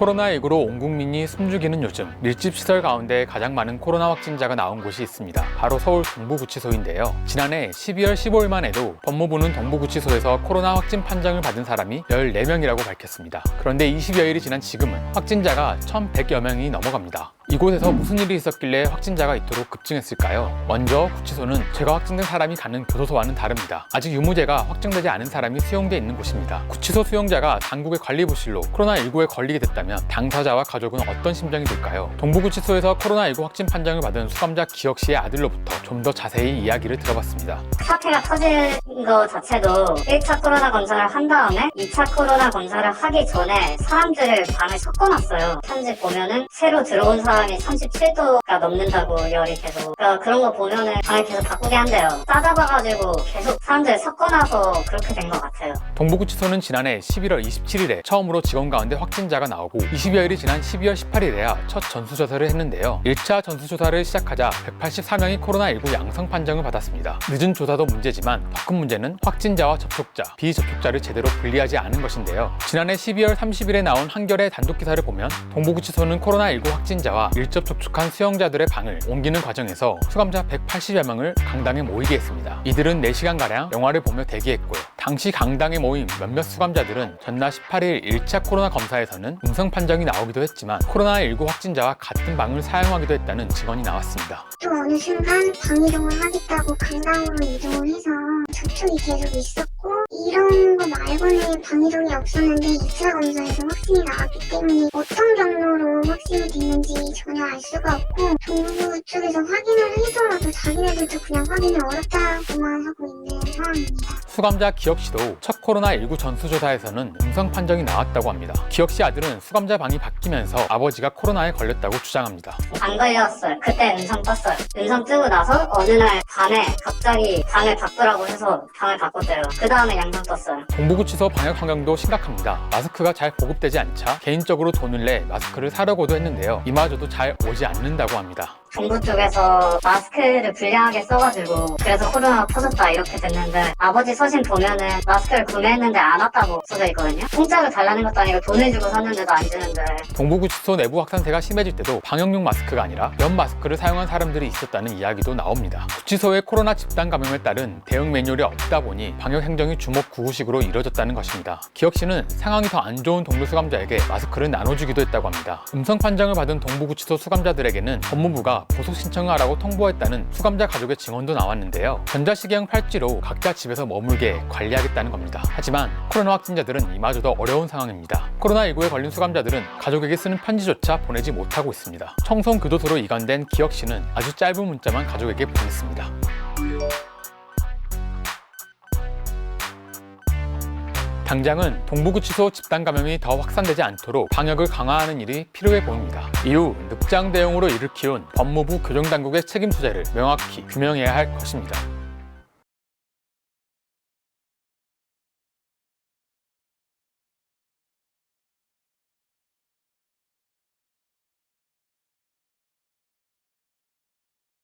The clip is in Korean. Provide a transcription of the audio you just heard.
코로나19로 온 국민이 숨죽이는 요즘 밀집 시설 가운데 가장 많은 코로나 확진자가 나온 곳이 있습니다. 바로 서울 동부구치소인데요. 지난해 12월 15일만 해도 법무부는 동부구치소에서 코로나 확진 판정을 받은 사람이 14명이라고 밝혔습니다. 그런데 20여일이 지난 지금은 확진자가 1,100여 명이 넘어갑니다. 이곳에서 무슨 일이 있었길래 확진자가 이토록 급증했을까요? 먼저 구치소는 죄가 확진된 사람이 가는 교도소와는 다릅니다. 아직 유무죄가 확정되지 않은 사람이 수용돼 있는 곳입니다. 구치소 수용자가 당국의 관리부실로 코로나19에 걸리게 됐다면 당사자와 가족은 어떤 심정이 들까요? 동부구치소에서 코로나19 확진 판정을 받은 수감자 기혁 씨의 아들로부터 좀 더 자세히 이야기를 들어봤습니다. 사태가 터진 거 자체도 1차 코로나 검사를 한 다음에 2차 코로나 검사를 하기 전에 사람들을 방에 섞어놨어요. 현재 보면은 새로 들어온 사람이 37도가 넘는다고 열이 계속. 그러니까 그런 거 보면은 방을 계속 바꾸게 한대요. 싸잡아가지고 계속 사람들 섞어놔서 그렇게 된 것 같아요. 동부구치소는 지난해 11월 27일에 처음으로 직원 가운데 확진자가 나오고 20여일이 지난 12월 18일에야 첫 전수조사를 했는데요. 1차 전수조사를 시작하자 184명이 코로나19 양성 판정을 받았습니다. 늦은 조사도 문제지만 더 큰 문제는 확진자와 접촉자, 비접촉자를 제대로 분리하지 않은 것인데요. 지난해 12월 30일에 나온 한겨레 단독 기사를 보면 동부구치소는 코로나19 확진자와 밀접 접촉한 수용자들의 방을 옮기는 과정에서 수감자 180여 명을 강당에 모이게 했습니다. 이들은 4시간가량 영화를 보며 대기했고요. 당시 강당에 모인 몇몇 수감자들은 전날 18일 1차 코로나 검사에서는 음성 판정이 나오기도 했지만 코로나19 확진자와 같은 방을 사용하기도 했다는 증언이 나왔습니다. 또 어느 순간 방 이동을 하겠다고 강당으로 이동을 해서 접촉이 계속 있었고 이런 거 말고는 방 이동이 없었는데 2차 검사에서 확진이 나왔기 때문에 어떤 경로로 확진이 됐는지 전혀 알 수가 없고 동부 쪽에서 확인을 하더라도 자기네들도 그냥 확인을 어렵다고만 하고 있는 상황입니다. 수감자 기혁 씨도 첫 코로나19 전수조사에서는 음성 판정이 나왔다고 합니다. 기혁 씨 아들은 수감자 방이 바뀌면서 아버지가 코로나에 걸렸다고 주장합니다. 안 걸렸어요. 그때 음성 떴어요. 음성 뜨고 나서 어느 날 밤에 갑자기 방을 바꾸라고 해서 방을 바꿨대요. 그 다음에 양성 떴어요. 동부구치소 방역 환경도 심각합니다. 마스크가 잘 보급되지 않자 개인적으로 돈을 내 마스크를 사려고도 했는데요. 이마저도 잘 오지 않는다고 합니다. 정부 쪽에서 마스크를 불량하게 써가지고 그래서 코로나가 퍼졌다 이렇게 됐는데 아버지 서신 보면은 마스크를 구매했는데 안 왔다고 써져 있거든요. 공짜로 달라는 것도 아니고 돈을 주고 샀는데도 안 주는데. 동부구치소 내부 확산세가 심해질 때도 방역용 마스크가 아니라 면 마스크를 사용한 사람들이 있었다는 이야기도 나옵니다. 구치소의 코로나 집단 감염에 따른 대응 매뉴얼이 없다 보니 방역 행정이 주먹구구식으로 이뤄졌다는 것입니다. 기혁 씨는 상황이 더 안 좋은 동부 수감자에게 마스크를 나눠주기도 했다고 합니다. 음성 판정을 받은 동부구치소 수감자들에게는 법무부가 보석 신청을 하라고 통보했다는 수감자 가족의 증언도 나왔는데요. 전자식경 팔찌로 각자 집에서 머물게 관리하겠다는 겁니다. 하지만 코로나 확진자들은 이마저도 어려운 상황입니다. 코로나19에 걸린 수감자들은 가족에게 쓰는 편지조차 보내지 못하고 있습니다. 청송교도소로 이관된 기혁 씨는 아주 짧은 문자만 가족에게 보냈습니다. 당장은 동부구치소 집단 감염이 더 확산되지 않도록 방역을 강화하는 일이 필요해 보입니다. 이후 늑장 대응으로 일으키운 법무부 교정당국의 책임 소재를 명확히 규명해야 할 것입니다.